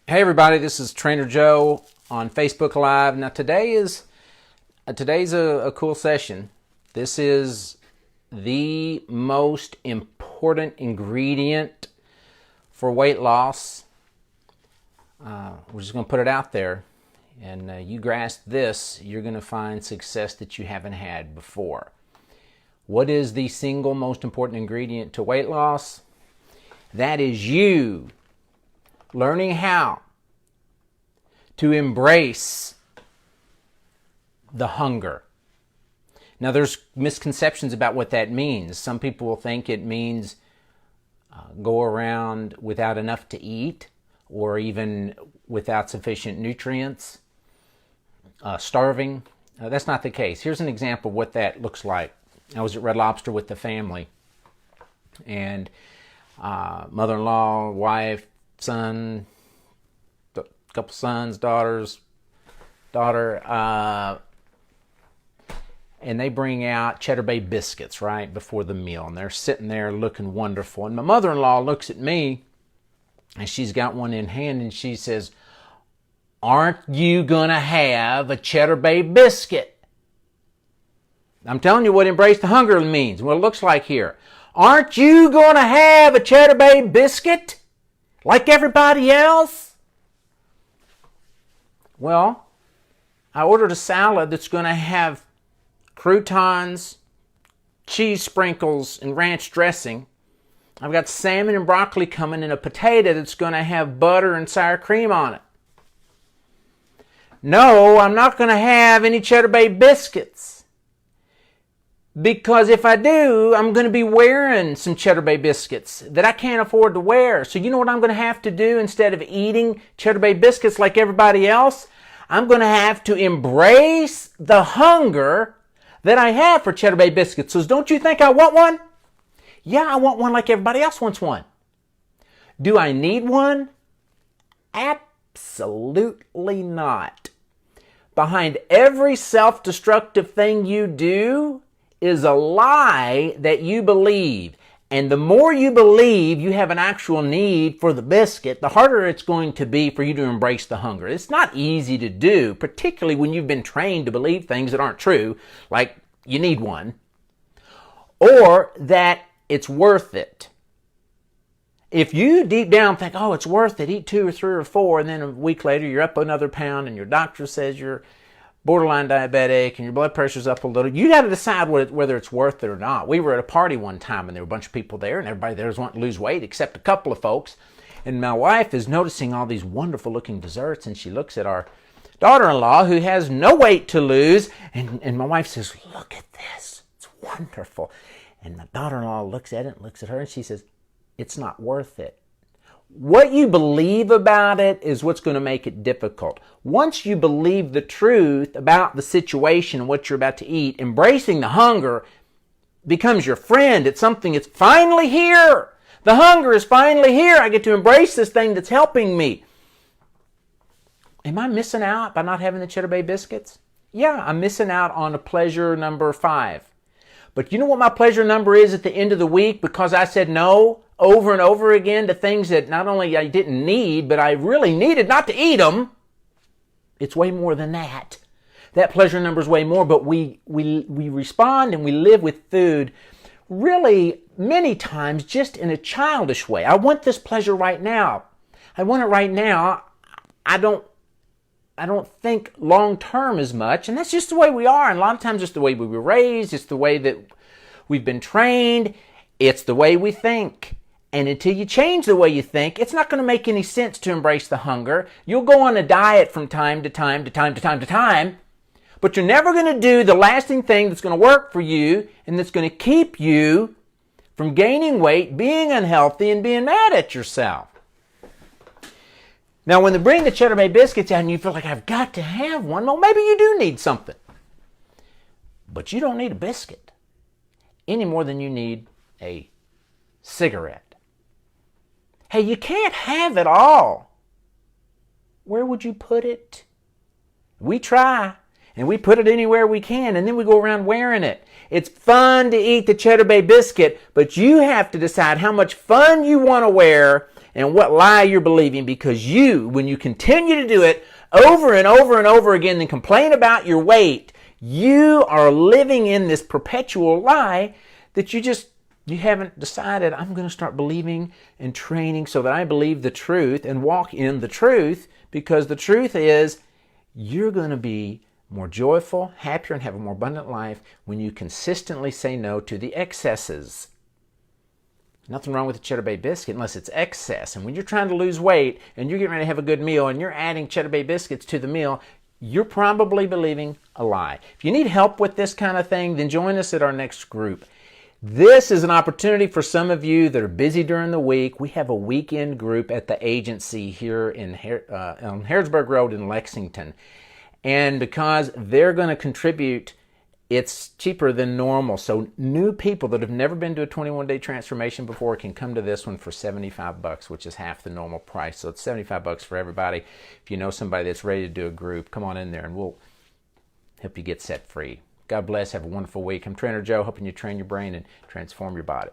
Hey everybody, this is Trainer Joe on Facebook Live. Now today's a cool session. This is the most important ingredient for weight loss. We're just going to put it out there, and you grasp this, you're going to find success that you haven't had before. What is the single most important ingredient to weight loss? That is you learning how to embrace the hunger. Now, there's misconceptions about what that means. Some people will think it means go around without enough to eat, or even without sufficient nutrients, starving. That's not the case. Here's an example of what that looks like. I was at Red Lobster with the family, and mother-in-law, wife, son, couple sons, daughter, and they bring out Cheddar Bay biscuits right before the meal, and they're sitting there looking wonderful. And my mother-in-law looks at me, and she's got one in hand, and she says, "Aren't you gonna have a Cheddar Bay biscuit?" I'm telling you what embrace the hunger means, what it looks like here. Aren't you gonna have a Cheddar Bay biscuit like everybody else? Well, I ordered a salad that's going to have croutons, cheese sprinkles, and ranch dressing. I've got salmon and broccoli coming, and a potato that's going to have butter and sour cream on it. No, I'm not going to have any Cheddar Bay biscuits, because if I do, I'm going to be wearing some Cheddar Bay biscuits that I can't afford to wear. So you know what I'm going to have to do instead of eating Cheddar Bay biscuits like everybody else? I'm going to have to embrace the hunger that I have for Cheddar Bay biscuits. So don't you think I want one? Yeah, I want one like everybody else wants one. Do I need one? Absolutely not. Behind every self-destructive thing you do is a lie that you believe. And the more you believe you have an actual need for the biscuit, the harder it's going to be for you to embrace the hunger. It's not easy to do, particularly when you've been trained to believe things that aren't true, like you need one, or that it's worth it. If you deep down think, oh, it's worth it, eat 2 or 3 or 4, and then a week later you're up another pound and your doctor says you're borderline diabetic and your blood pressure's up a little, you got to decide whether it's worth it or not. We were at a party one time, and there were a bunch of people there, and everybody there was wanting to lose weight except a couple of folks. And my wife is noticing all these wonderful looking desserts, and she looks at our daughter-in-law who has no weight to lose, and my wife says, "Look at this, it's wonderful." And my daughter-in-law looks at it and looks at her, and she says, "It's not worth it." What you believe about it is what's going to make it difficult. Once you believe the truth about the situation and what you're about to eat, embracing the hunger becomes your friend. It's something that's finally here. The hunger is finally here. I get to embrace this thing that's helping me. Am I missing out by not having the Cheddar Bay biscuits? Yeah, I'm missing out on a pleasure number 5. But you know what my pleasure number is at the end of the week, because I said no over and over again to things that not only I didn't need, but I really needed not to eat them? It's way more than that. That pleasure number is way more, but we respond and we live with food really many times just in a childish way. I want this pleasure right now. I want it right now. I don't think long-term as much, and that's just the way we are. And a lot of times it's the way we were raised, it's the way that we've been trained, it's the way we think. And until you change the way you think, it's not going to make any sense to embrace the hunger. You'll go on a diet from time to time to time to time to time, but you're never going to do the lasting thing that's going to work for you and that's going to keep you from gaining weight, being unhealthy, and being mad at yourself. Now, when they bring the Cheddar Bay biscuits out and you feel like, I've got to have one, well, maybe you do need something. But you don't need a biscuit any more than you need a cigarette. Hey, you can't have it all. Where would you put it? We try, and we put it anywhere we can, and then we go around wearing it. It's fun to eat the Cheddar Bay biscuit, but you have to decide how much fun you want to wear and what lie you're believing, because you, when you continue to do it over and over and over again and complain about your weight, you are living in this perpetual lie that you haven't decided, I'm going to start believing and training so that I believe the truth and walk in the truth, because the truth is you're going to be more joyful, happier, and have a more abundant life when you consistently say no to the excesses. Nothing wrong with a Cheddar Bay biscuit unless it's excess. And when you're trying to lose weight and you're getting ready to have a good meal and you're adding Cheddar Bay biscuits to the meal, you're probably believing a lie. If you need help with this kind of thing, then join us at our next group. This is an opportunity for some of you that are busy during the week. We have a weekend group at the agency here on Harrodsburg Road in Lexington. And because they're going to contribute, it's cheaper than normal. So new people that have never been to a 21-day transformation before can come to this one for $75, which is half the normal price. So it's $75 for everybody. If you know somebody that's ready to do a group, come on in there and we'll help you get set free. God bless. Have a wonderful week. I'm Trainer Joe, helping you train your brain and transform your body.